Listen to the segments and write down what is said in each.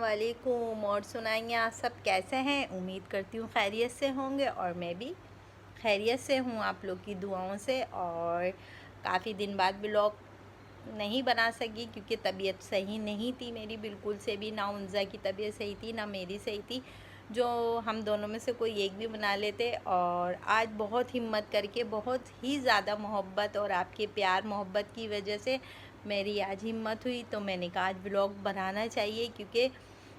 वालेकुम। और सुनाइए, आप सब कैसे हैं? उम्मीद करती हूँ खैरियत से होंगे और मैं भी खैरियत से हूँ आप लोग की दुआओं से। और काफ़ी दिन बाद ब्लॉग नहीं बना सकी क्योंकि तबीयत सही नहीं थी मेरी बिल्कुल से भी, ना उन्जा की तबीयत सही थी ना मेरी सही थी, जो हम दोनों में से कोई एक भी बना लेते। और आज बहुत हिम्मत करके, बहुत ही ज़्यादा मोहब्बत और आपके प्यार मोहब्बत की वजह से मेरी आज हिम्मत हुई, तो मैंने कहा आज ब्लॉग बनाना चाहिए क्योंकि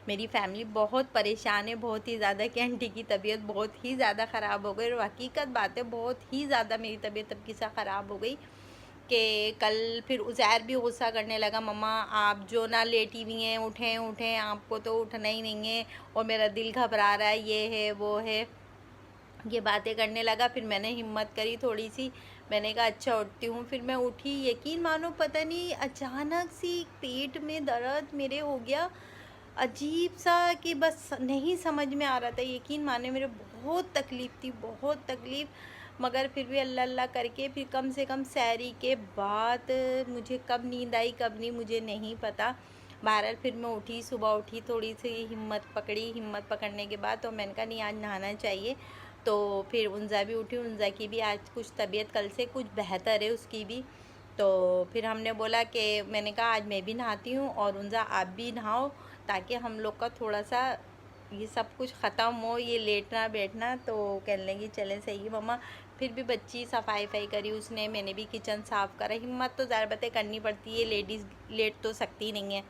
मेरी फैमिली बहुत परेशान है, बहुत ही ज़्यादा कि आंटी की तबीयत बहुत ही ज़्यादा ख़राब हो गई। और हकीकत बात है, बहुत ही ज़्यादा मेरी तबीयत अब किसा ख़राब हो गई कि कल फिर उज़ैर भी गुस्सा करने लगा, मम्मा आप जो ना लेटी हुई हैं, उठें उठें, आपको तो उठना ही नहीं है और मेरा दिल घबरा रहा है, ये है वो है, ये बातें करने लगा। फिर मैंने हिम्मत करी थोड़ी सी, मैंने कहा अच्छा उठती हूँ। फिर मैं उठी, यकीन मानो पता नहीं अचानक सी पेट में दर्द मेरे हो गया अजीब सा कि बस नहीं समझ में आ रहा था। यकीन माने मेरे बहुत तकलीफ़ थी, बहुत तकलीफ़, मगर फिर भी अल्लाह अल्लाह करके फिर कम से कम सहरी के बाद मुझे कब नींद आई कब नहीं मुझे नहीं पता। बहरहाल फिर मैं उठी, सुबह उठी, थोड़ी सी हिम्मत पकड़ी, हिम्मत पकड़ने के बाद तो मैंने कहा नहीं आज नहाना चाहिए। तो फिर उन्जा भी उठी, उन्जा की भी आज कुछ तबीयत कल से कुछ बेहतर है उसकी भी। तो फिर हमने बोला कि मैंने कहा आज मैं भी नहाती हूँ और उन्जा आप भी नहाओ ताकि हम लोग का थोड़ा सा ये सब कुछ ख़त्म हो, ये लेटना बैठना। तो कहने लगी चलें सही है मम्मा। फिर भी बच्ची सफाई वफाई करी उसने, मैंने भी किचन साफ़ करा। हिम्मत तो ज़्यादा बातें करनी पड़ती है, लेडीज़ लेट तो सकती नहीं है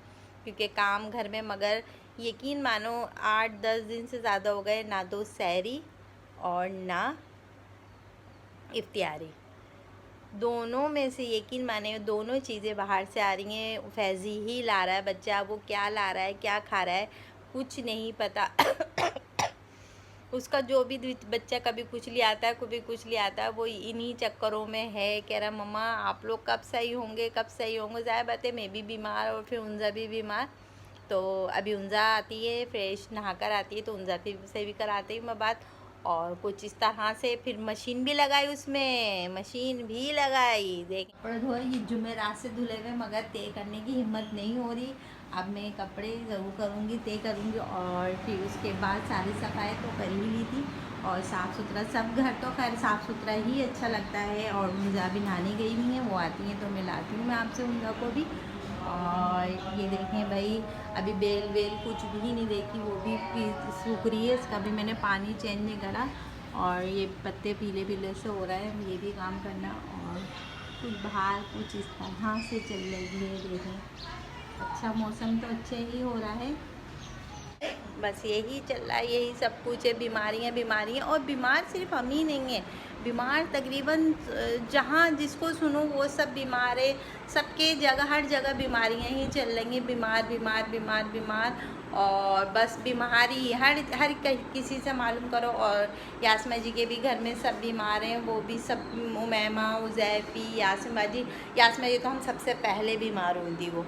क्योंकि काम घर में। मगर यकीन मानो 8-10 दिन से ज़्यादा हो गए ना तो सहरी और ना इफ्तियारी, दोनों में से यकीन माने दोनों चीज़ें बाहर से आ रही हैं। फैज़ी ही ला रहा है बच्चा, वो क्या ला रहा है क्या खा रहा है कुछ नहीं पता। उसका जो भी बच्चा कभी कुछ ले आता है कभी कुछ ले आता है, वो इन्हीं चक्करों में है। कह रहा मम्मा आप लोग कब सही होंगे कब सही होंगे। ज़ाहिर बात है मैं भी बीमार और फिर उन्जा भी बीमार। तो अभी उन्जा आती है फ्रेश नहाकर आती है तो उन्जा से भी कराती हूँ मैं बात। और कुछ इस तरह से फिर मशीन भी लगाई, उसमें मशीन भी लगाई। देख कपड़े धोए, ये जुमेरात से धुले हुए मगर तय करने की हिम्मत नहीं हो रही। अब मैं कपड़े ज़रूर करूँगी, तय करूँगी। और फिर उसके बाद सारी सफाई तो कर ही ली थी और साफ़ सुथरा सब घर तो खैर साफ़ सुथरा ही अच्छा लगता है। और मुझे अभी नहाने गई नहीं है, वो आती हैं तो मैं लाती हूँ मैं आपसे उनका को भी। और ये देखें भाई, अभी बेल वेल कुछ भी नहीं देखी, वो भी सूख रही है, इसका भी मैंने पानी चेंज नहीं करा। और ये पत्ते पीले पीले से हो रहा है, ये भी काम करना। और कुछ बाहर कुछ इस तरह से चल रही है, देखें अच्छा मौसम तो अच्छा ही हो रहा है, बस यही चल रहा है, यही सब कुछ है। बीमारियां बीमारियां, और बीमार सिर्फ हम ही नहीं हैं, बीमार तकरीबन जहाँ जिसको सुनो वो सब बीमार है। सबके जगह हर जगह बीमारियां ही चल रही हैं, बीमार बीमार बीमार बीमार। और बस बीमारी हर किसी से मालूम करो। और यासमा जी के भी घर में सब बीमार हैं, वो भी सब, उमैमा उज़ैफ़ी यासमा जी। यासमा जी तो हम सबसे पहले बीमार हुई थी वो,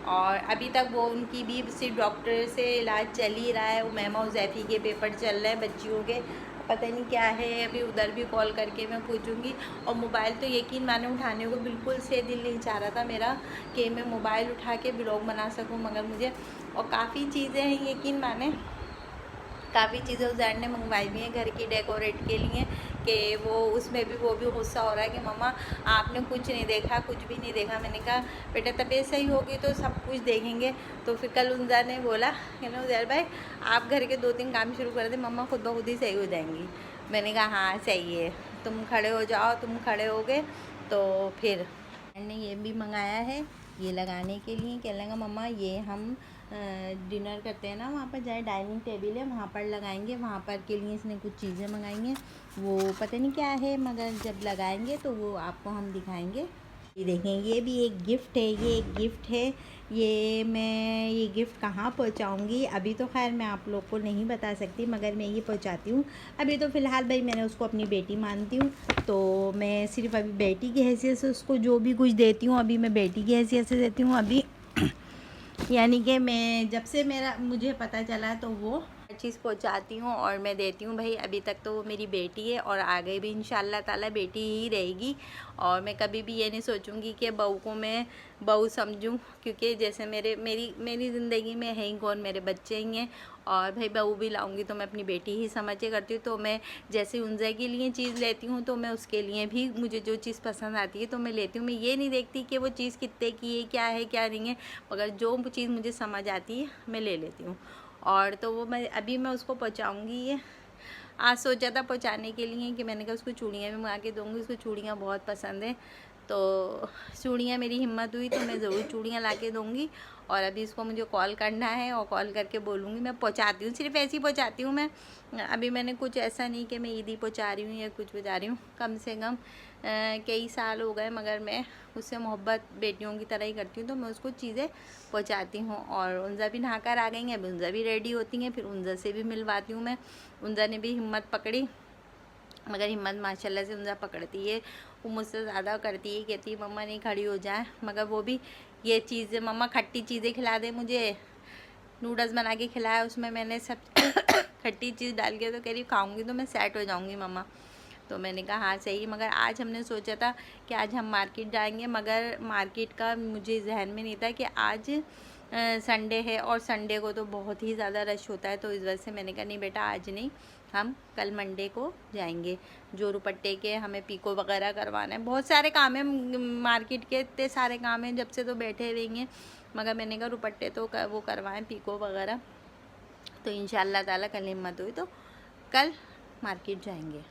और अभी तक वो उनकी भी सिर्फ डॉक्टर से इलाज चल ही रहा है। उमैमा उज़ैफ़ी के पेपर चल रहे हैं बच्चियों के, पता नहीं क्या है। अभी उधर भी कॉल करके मैं पूछूंगी। और मोबाइल तो यकीन माने उठाने को बिल्कुल से दिल नहीं चाह रहा था मेरा कि मैं मोबाइल उठा के ब्लॉग बना सकूं, मगर मुझे और काफ़ी चीज़ें हैं यकीन माने, काफ़ी चीज़ें उज़ैर ने मंगवाई हुई हैं घर की डेकोरेट के लिए कि उसमें भी वो भी गुस्सा हो रहा है कि मम्मा आपने कुछ नहीं देखा, कुछ भी नहीं देखा। मैंने कहा बेटा तबीयत सही होगी तो सब कुछ देखेंगे। तो फिर कल उन्जा ने बोला कि ना उज़ैर भाई आप घर के 2-3 काम शुरू कर दे, मम्मा खुद ब खुद ही सही हो जाएंगी। मैंने कहा हाँ सही है, तुम खड़े हो जाओ। तुम खड़े हो गए तो फिर मैंने ये भी मंगाया है ये लगाने के लिए। क्या लगा मम्मा ये हम डिनर करते हैं ना, वहाँ पर जाए डाइनिंग टेबल है वहाँ पर लगाएंगे, वहाँ पर के लिए इसने कुछ चीज़ें मंगाई हैं, वो पता नहीं क्या है, मगर जब लगाएंगे तो वो आपको हम दिखाएंगे। ये देखें ये भी एक गिफ्ट है, ये एक गिफ्ट है। ये गिफ्ट कहाँ पहुँचाऊँगी अभी तो खैर मैं आप लोग को नहीं बता सकती, मगर मैं ये पहुँचाती हूँ। अभी तो फ़िलहाल भाई मैंने उसको अपनी बेटी मानती हूँ, तो मैं सिर्फ अभी बेटी की हैसियत से उसको जो भी कुछ देती हूँ अभी मैं बेटी की हैसियत से देती हूँ। अभी यानी कि मैं जब से मुझे पता चला तो वो चीज़ पहुंचाती हूँ और मैं देती हूँ भाई। अभी तक तो वो मेरी बेटी है और आगे भी इंशाल्लाह ताला बेटी ही रहेगी। और मैं कभी भी ये नहीं सोचूंगी कि बहू को मैं बहू समझूं, क्योंकि जैसे मेरी ज़िंदगी में है ही कौन, मेरे बच्चे ही हैं। और भाई बहू भी लाऊंगी तो मैं अपनी बेटी ही समझ के करती हूँ। तो मैं जैसे उनजा के लिए चीज़ लेती हूँ तो मैं उसके लिए भी मुझे जो चीज़ पसंद आती है तो मैं लेती हूँ। मैं ये नहीं देखती कि वो चीज़ कितने की है, क्या है क्या नहीं है, मगर जो चीज़ मुझे समझ आती है मैं ले लेती हूँ। और तो वो मैं उसको पहुँचाऊँगी। ये आज सोचा था पहुँचाने के लिए कि मैंने कहा उसको चूड़ियाँ भी मंगा के दूँगी, उसको चूड़ियाँ बहुत पसंद है। तो चूड़ियाँ मेरी हिम्मत हुई तो मैं ज़रूर चूड़ियाँ ला के दूँगी। और अभी इसको मुझे कॉल करना है और कॉल करके बोलूँगी मैं पहुँचाती हूँ, सिर्फ ऐसे ही पहुँचाती हूँ मैं। अभी मैंने कुछ ऐसा नहीं कि मैं ईदी पहुँचा रही हूँ या कुछ पहुँचा रही हूँ। कम से कम कई साल हो गए, मगर मैं उससे मोहब्बत बेटियों की तरह ही करती हूँ, तो मैं उसको चीज़ें पहुँचाती हूँ। और उनजा भी नहाकर आ गई हैं, अभी उनजा भी रेडी होती हैं, फिर उनजा से भी मिलवाती हूँ मैं। उनजा ने भी हिम्मत पकड़ी, मगर हिम्मत माशाल्लाह से उनजा पकड़ती है, वो मुझसे ज़्यादा करती है, कहती है मम्मा नहीं खड़ी हो जाए। मगर वो भी ये चीज़ें, मम्मा खट्टी चीज़ें खिला दे मुझे, नूडल्स बना के खिलाया उसमें मैंने सब खट्टी चीज़ डाल के, तो कह रही खाऊंगी तो मैं सेट हो जाऊंगी मम्मा। तो मैंने कहा हाँ सही। मगर आज हमने सोचा था कि आज हम मार्केट जाएंगे, मगर मार्केट का मुझे जहन में नहीं था कि आज संडे है और संडे को तो बहुत ही ज़्यादा रश होता है। तो इस वजह से मैंने कहा नहीं बेटा आज नहीं, हम कल मंडे को जाएंगे। जो दुपट्टे के हमें पीको वगैरह करवाना है, बहुत सारे काम है मार्केट के, इतने सारे काम हैं जब से तो बैठे हुए हैं। मगर मैंने कहा दुपट्टे तो वो करवाएं पीको वगैरह। तो इंशाल्लाह ताला कल हिम्मत हुई तो कल मार्केट जाएंगे।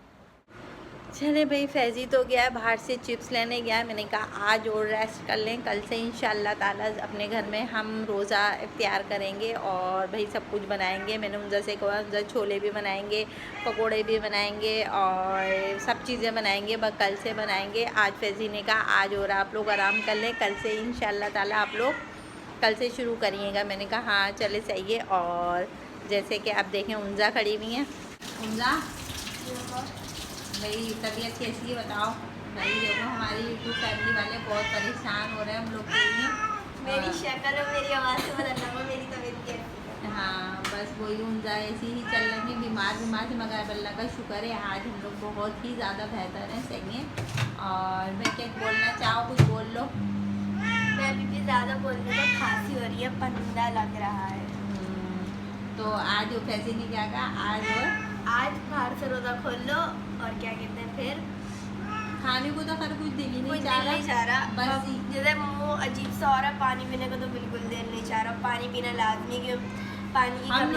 चले भाई, फैज़ी तो गया है बाहर से चिप्स लेने गया है। मैंने कहा आज और रेस्ट कर लें, कल से इंशाल्लाह ताला अपने घर में हम रोज़ा इफ्तियार करेंगे और भाई सब कुछ बनाएंगे। मैंने उनजा से कहा उनजा छोले भी बनाएंगे, पकोड़े भी बनाएंगे और सब चीज़ें बनाएंगे, बस कल से बनाएंगे। आज फैज़ी ने कहा आज और आप लोग आराम कर लें, कल से इंशाल्लाह ताला आप लोग कल से शुरू करिएगा। मैंने कहा हाँ चले सही है। और जैसे कि आप देखें उनजा खड़ी हुई हैं। उनजा भाई तबीयत कैसी है बताओ। भाई देखो हमारी यूट्यूब फैमिली वाले बहुत परेशान हो रहे हैं हम लोग के लिए। मेरी शक्ल और मेरी आवाज़ से पता लगा मेरी तबीयत कैसी है। हाँ बस वही उनजा ऐसी ही चल रही है, बीमार से, मगर अल्लाह का शुक्र है आज हम लोग बहुत ही ज़्यादा बेहतर हैं, सही है। और मैं क्या बोलना चाहो, कुछ बोल लो। मैं अभी भी ज़्यादा बोलने तो खांसी हो रही है, पंदा लग रहा है। तो आज फैज़ी ने क्या कहा, आज बाहर से रोज़ा खोल लो और क्या कहते हैं फिर खाने को तो खैर कुछ दिल ही कुछ नहीं नहीं चाह रहा, बस जैसे मुँह अजीब सा हो रहा है। पानी पीने को तो बिल्कुल दिल नहीं चाह रहा, पानी पीना लाजमी क्यों पानी की हम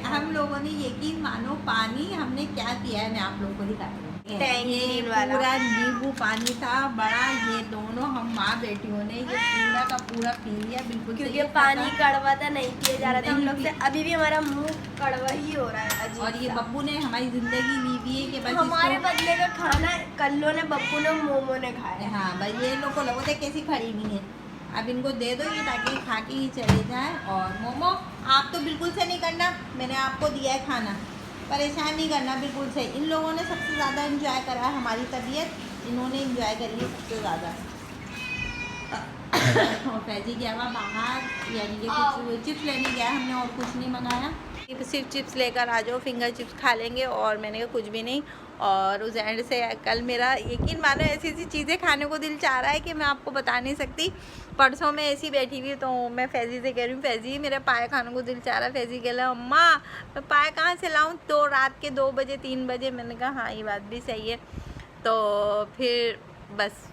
कमी लोगों ने यकीन मानो पानी हमने क्या किया है मैं आप लोगों को दिखाती हूँ। टैंक वाला पूरा नींबू पानी था बड़ा, ये दोनों हम माँ बेटियों ने ये पूरा का पूरा पी लिया बिल्कुल, क्योंकि पानी कड़वा था, नहीं पिया जा रहा था हम लोग से। अभी भी हमारा मुंह कड़वा ही हो रहा है अजीब। और ये बब्बू ने हमारी जिंदगी ली हुई है कि बस हमारे बदले का खाना कल्लो ने, बब्बू ने, मोमो ने खाया। हाँ भाई ये लोग को लगो थे कैसी खड़ी हुई है, अब इनको दे दो ये ताकि खा के ही चले जाए। और मोमो आप तो बिल्कुल से नहीं करना, मैंने आपको दिया है खाना, परेशान नहीं करना बिल्कुल से। इन लोगों ने सबसे ज़्यादा एंजॉय करा है हमारी तबीयत, इन्होंने एंजॉय करी है सबसे ज़्यादा। और फैज़ी गया हुआ बाहर, यानी कि कुछ चिप्स लेने गया, हमने और कुछ नहीं मंगाया, सिर्फ चिप्स लेकर आ जाओ, फिंगर चिप्स खा लेंगे। और मैंने कहा कुछ भी नहीं। और उस एंड से कल मेरा यकीन मानो ऐसी ऐसी चीज़ें खाने को दिल चाह रहा है कि मैं आपको बता नहीं सकती। परसों मैं ऐसी बैठी हुई तो मैं फैज़ी से कह रही हूँ फैज़ी मेरा पाए खाने को दिल चाह रहा है। फैज़ी कह रहा अम्मा मैं पाए कहाँ से लाऊँ, तो रात के 2 बजे 3 बजे। मैंने कहा हाँ ये बात भी सही है। तो फिर बस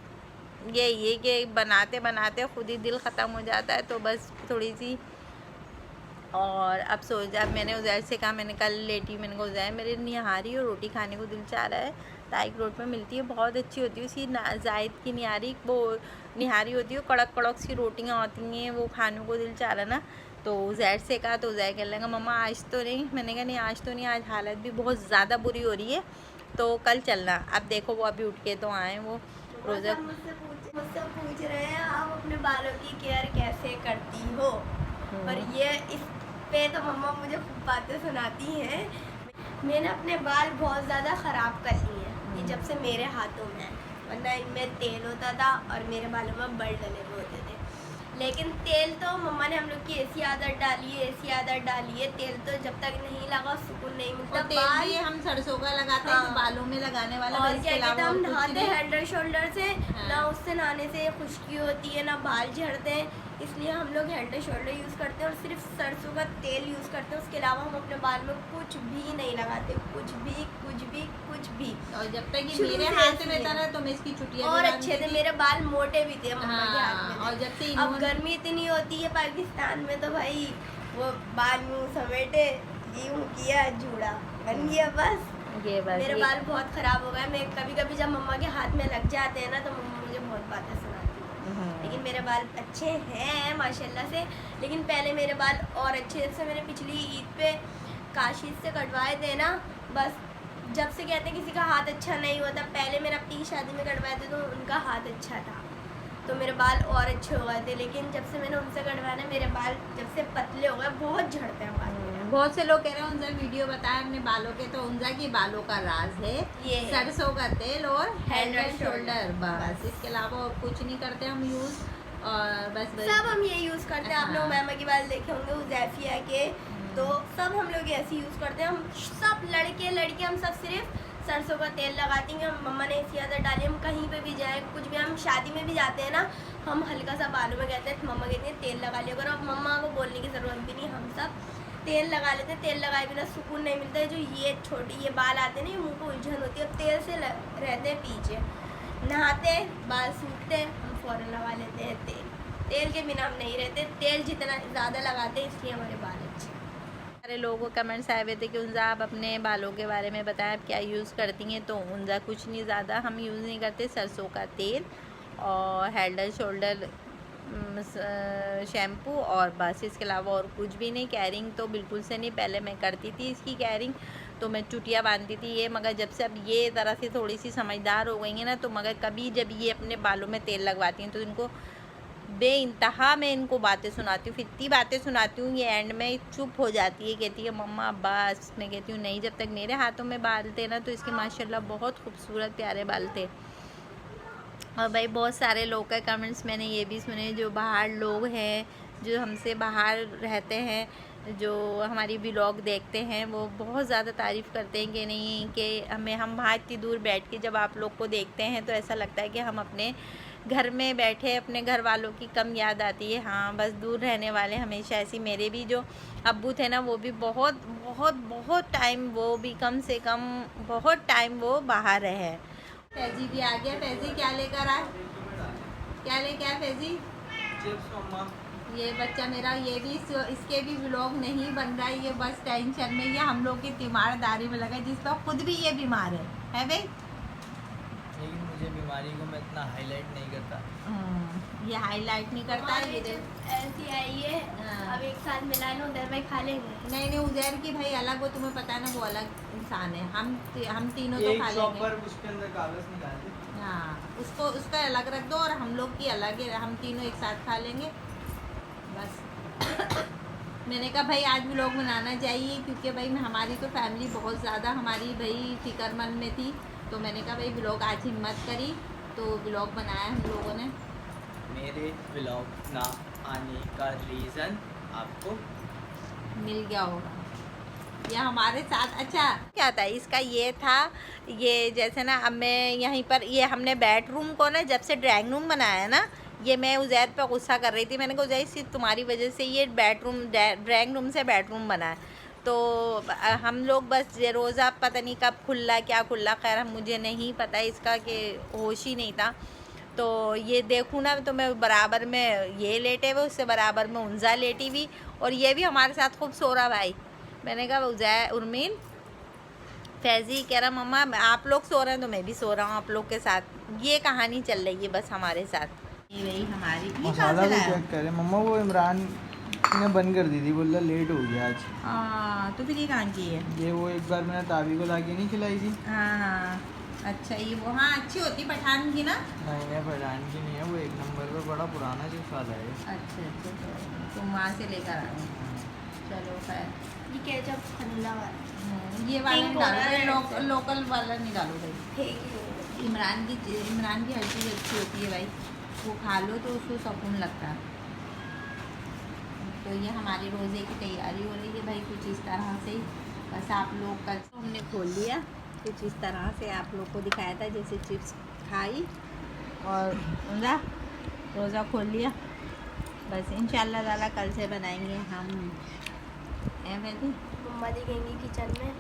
यही है कि बनाते बनाते ख़ुद ही दिल ख़त्म हो जाता है। तो बस थोड़ी सी और अब जब मैंने उज़ैर से कहा, मैंने कल लेटी, मैंने कहा उज़ैर मेरे निहारी और रोटी खाने को दिल चाह रहा है। ताइक रोड में मिलती है, बहुत अच्छी होती है, उसी जायद की निहारी, वो निहारी होती है, कड़क कड़क सी रोटियाँ होती हैं, वो खाने को दिल चाह रहा ना। तो उज़ैर से कहा तो उज़ैर कहने लगा मम्मा आज तो नहीं। मैंने कहा नहीं आज तो नहीं, आज हालत भी बहुत ज़्यादा बुरी हो रही है, तो कल चलना। अब देखो वो अभी उठ के तो आए, वो रोज़ा मुझसे पूछ रहे हैं आप अपने बालों की केयर कैसे करती हो। और ये इस पे तो मम्मा मुझे खूब बातें सुनाती हैं। मैंने अपने बाल बहुत ज़्यादा ख़राब कर लिए हैं ये जब से मेरे हाथों में है, वरना इनमें तेल होता था और मेरे बालों में बल डले हुए होते थे। लेकिन तेल तो मम्मा ने हम लोग की ऐसी आदत डाली है, तेल तो जब तक नहीं लगा सुकून नहीं मिलता। और तेल भी हम सरसों का लगाते हैं, जो बालों में लगाने वाला। और क्या कहते हैं, हम नहाते हैं हेड शोल्डर से, हाँ। ना उससे नहाने से खुश्की होती है, ना बाल झड़ते हैं, इसलिए हम लोग हेड शोल्डर यूज़ करते हैं और सिर्फ सरसों का तेल यूज़ करते हैं। उसके अलावा हम अपने बाल में कुछ भी नहीं लगाते, कुछ भी। और जब तक ये शुरू मेरे से हाथ ऐसे में था है। ना तो मैं इसकी छुट्टियां और भी अच्छे बांधती थे, थी। मेरे बाल मोटे भी थे मम्मा के हाथ हाँ, में। और जब से अब गर्मी इतनी होती है पाकिस्तान में तो भाई वो बाल मुँह समेटे, यूं किया, जूड़ा बन गया, बस ये बस मेरे ये- बाल बहुत खराब हो गए। मैं कभी जब मम्मा के हाथ में लग जाते हैं ना तो मम्मा मुझे बहुत बातें सुनाती है। लेकिन मेरे बाल अच्छे हैं माशाल्लाह से। लेकिन पहले मेरे बाल और अच्छे से, मैंने पिछली ईद पे काशी से कटवाए थे ना, बस जब से कहते हैं किसी का हाथ अच्छा नहीं होता, पहले मेरे अपनी की शादी में कटवाए थे तो उनका हाथ अच्छा था तो मेरे बाल और अच्छे हो गए थे। लेकिन जब से मैंने उनसे कटवाया ना, मेरे बाल जब से पतले हो गए, बहुत झड़ते हैं बाल मेरे। बहुत से लोग कह रहे हैं उनसे वीडियो बताएं अपने बालों के, तो उनका की बालों का राज है ये है। सरसों का तेल और हेड हेड एंड शोल्डर, बस बस। इसके अलावा और कुछ नहीं करते हम यूज़। और बस सब हम ये यूज़ करते हैं। आप लोग हाँ। मैमा के बाल देखे होंगे उज़ैफिया के, तो सब हम लोग ऐसे यूज़ करते हैं। हम सब लड़के लड़के हम सब सिर्फ सरसों का तेल लगाती हैं। हम मम्मा ने ऐसी आदत डाली, हम कहीं पे भी जाएँ, कुछ भी, हम शादी में भी जाते हैं ना, हम हल्का सा बालों में कहते हैं, मम्मा कहती हैं तेल लगा लिया करो। अब मम्मा को बोलने की ज़रूरत भी नहीं, हम सब तेल लगा लेते हैं। तेल लगाए बिना सुकून नहीं मिलता है। जो ये छोटी ये बाल आते हैं ना, ये मुँह को उलझन होती है, अब तेल से रहते हैं पीछे, नहाते बाल सूखते हैं, हम फ़ौरन लगा लेते हैं तेल। तेल के बिना हम नहीं रहते, तेल जितना ज़्यादा लगाते हैं इसलिए हमारे बाल अच्छे। सारे लोगों को कमेंट्स आए हुए थे कि उनजा आप अपने बालों के बारे में बताएं, आप क्या यूज़ करती हैं। तो उनजा कुछ नहीं ज़्यादा हम यूज़ नहीं करते, सरसों का तेल और हेड एंड शोल्डर शैम्पू और बस, इसके अलावा और कुछ भी नहीं। कैरिंग तो बिल्कुल से नहीं, पहले मैं करती थी इसकी कैरिंग, तो मैं चुटिया बांधती थी ये, मगर जब से अब ये तरह से थोड़ी सी समझदार हो गई हैं ना, तो मगर कभी जब ये अपने बालों में तेल लगवाती हैं तो इनको बेइंतहा मैं इनको बातें सुनाती हूँ, फिर इतनी बातें सुनाती हूँ, ये एंड में चुप हो जाती है, कहती है मम्मा बस। मैं कहती हूँ नहीं, जब तक मेरे हाथों में बाल थे ना तो इसके माशाल्लाह बहुत खूबसूरत प्यारे बाल थे। और भाई बहुत सारे लोग के कमेंट्स मैंने ये भी सुने, जो बाहर लोग हैं, जो हमसे बाहर रहते हैं, जो हमारी व्लॉग देखते हैं, वो बहुत ज़्यादा तारीफ़ करते हैं कि नहीं, कि हम वहाँ इतनी दूर बैठ के जब आप लोग को देखते हैं तो ऐसा लगता है कि हम अपने घर में बैठे अपने घर वालों की कम याद आती है। हाँ, बस दूर रहने वाले हमेशा ऐसी, मेरे भी जो अब्बू थे ना, वो भी बहुत बहुत बहुत टाइम, वो भी कम से कम बहुत टाइम वो बाहर रहे। फैजी भी आ गया। फैजी क्या लेकर आए, क्या लेके आए फैजी? चिप्स मम्मा। ये बच्चा मेरा, ये भी इसके भी व्लॉग नहीं बन रहा है, ये बस टेंशन में, ये हम लोग की तीमारदारी में लगा है, जिसका खुद भी ये बीमार है भाई। लेकिन मुझे बीमारी को मैं इतना हाईलाइट नहीं करता। ये हाईलाइट नहीं करता है ये ऐसी आई है, हाँ। अब एक साथ मिला लो, उधर में खा लेंगे। नहीं उजैर की भाई अलग, वो तुम्हें पता है ना, वो अलग इंसान है। हम तीनों तो एक खा लेंगे। चॉपर उसके अंदर कागज निकाल दे। हाँ, उसका अलग रख दो और हम लोग की अलग है, हम तीनों एक साथ खा लेंगे बस। मैंने कहा भाई आज व्लॉग बनाना चाहिए, क्योंकि भाई हमारी तो फैमिली बहुत ज़्यादा हमारी भाई फिक्रमंद में थी, तो मैंने कहा भाई व्लॉग आज हिम्मत करी तो व्लॉग बनाया हम लोगों ने। मेरे व्लॉग ना आने का रीज़न आपको मिल गया होगा या हमारे साथ। अच्छा क्या था इसका, ये था, ये जैसे ना अब मैं यहीं पर, ये हमने बेडरूम को ना जब से ड्राइंग रूम बनाया ना, ये मैं उज़ैर पे गुस्सा कर रही थी। मैंने कहा उज़ैर सिर्फ तुम्हारी वजह से ये बेडरूम ड्राइंग रूम से बेडरूम बना है, तो हम लोग बस रोज़ा पता नहीं कब खुला क्या खुला, खैर मुझे नहीं पता इसका, कि होश ही नहीं था। तो ये देखूँ ना तो मैं बराबर में ये लेटे हुए, उससे बराबर में उनजा लेटी हुई, और ये भी हमारे साथ खूब सो रहा भाई। मैंने कहा उज़ैर उर्मिन फैज़ी कह रहा मम्मा आप लोग सो रहे हैं तो मैं भी सो रहा हूँ आप लोग के साथ, ये कहानी चल रही है बस हमारे साथ। ये वही हमारी, ये कहाँ मसाला से को लाया? चेक करें मम्मा, वो इमरान ने बंद कर दी थी, बोला लेट हो गया आज। हाँ तो फिर ये कहाँ की है? ये वो एक बार मैंने ताबी को लाके नहीं खिलाई थी। हाँ अच्छा, ये वो हाँ अच्छी होती पठान की ना। नहीं पठान की नहीं है, वो एक नंबर पर बड़ा पुराना चिप्स वाला है। अच्छा तुम वहाँ से लेकर आए, चलो खैर। ये केचप ठंडा वाला, ये वाला नहीं ठीक डालो हो रहा भाई, है। लोकल वाला नहीं डालो भाई। ठीक है। इमरान की हर चीज़ अच्छी होती है भाई, वो खा लो तो उसको सुकून लगता है। तो ये हमारे रोज़े की तैयारी हो रही है भाई, कुछ इस तरह से। बस आप लोग कल तो हमने खोल लिया, कुछ इस तरह से आप लोग को दिखाया था, जैसे चिप्स खाई और रोज़ा खोल लिया। बस इंशाल्लाह ताला कल से बनाएंगे हम। मम्मा दिखेंगी किचन में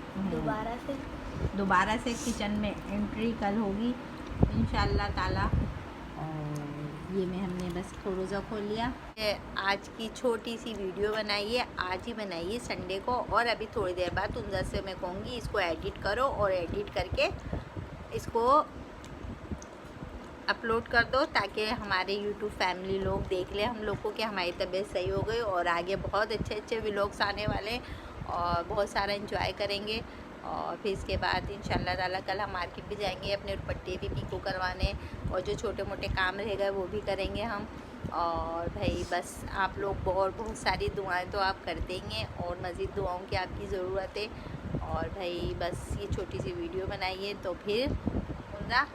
दोबारा से किचन में एंट्री कल होगी इंशाल्लाह ताला। और ये में हमने बस रोज़ा खोल लिया। आज की छोटी सी वीडियो बनाई है, आज ही बनाई है संडे को, और अभी थोड़ी देर बाद तुमजा से मैं कहूँगी इसको एडिट करो और एडिट करके इसको अपलोड कर दो, ताकि हमारे यूट्यूब फैमिली लोग देख ले हम लोग को कि हमारी तबीयत सही हो गई, और आगे बहुत अच्छे अच्छे व्लॉग्स आने वाले और बहुत सारा एंजॉय करेंगे। और फिर इसके बाद इंशाल्लाह ताला कल हम मार्केट भी जाएंगे अपने दुपट्टे भी पीको करवाने, और जो छोटे मोटे काम रहेगा वो भी करेंगे हम। और भाई बस आप लोग बहुत सारी दुआएं तो आप करते ही हैं, और मज़ीद दुआओं की आपकी ज़रूरत है। और भाई बस ये छोटी सी वीडियो बनाइए, तो फिर उनका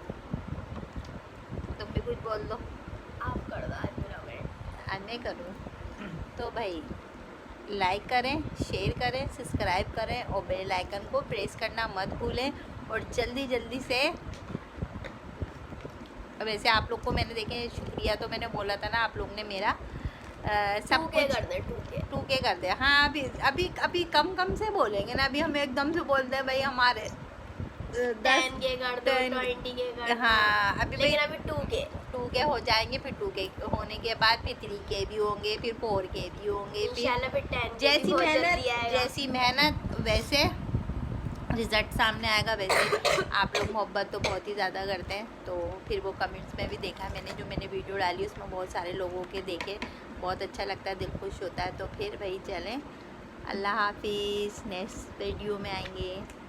तुम भी कुछ बोल दो। आप कर दो आज मेरा वेट। मैं करूँ तो भाई लाइक करें, शेयर करें, सब्सक्राइब करें और बेल आइकन को प्रेस करना मत भूलें। और जल्दी से वैसे आप लोग को मैंने देखे शुक्रिया तो मैंने बोला था ना, आप लोग ने मेरा सब कुछ कर दे, 2K कर दे। हाँ अभी कम से बोलेंगे ना, अभी हम एकदम से बोलते हैं भाई हमारे 10K कर दो, 20K कर दो। हाँ लेकिन अभी 2K हो जाएंगे, फिर 2K होने के बाद फिर 3K भी होंगे, फिर 4K भी होंगे, इंशाल्लाह फिर 10K जैसी मेहनत वैसे रिज़ल्ट सामने आएगा। वैसे आप लोग मोहब्बत तो बहुत ही ज़्यादा करते हैं, तो फिर वो कमेंट्स में भी देखा मैंने, जो मैंने वीडियो डाली उसमें बहुत सारे लोगों के देखे, बहुत अच्छा लगता है, दिल खुश होता है। तो फिर भाई चलें, अल्लाह हाफिज़, नेक्स्ट वीडियो में आएंगे।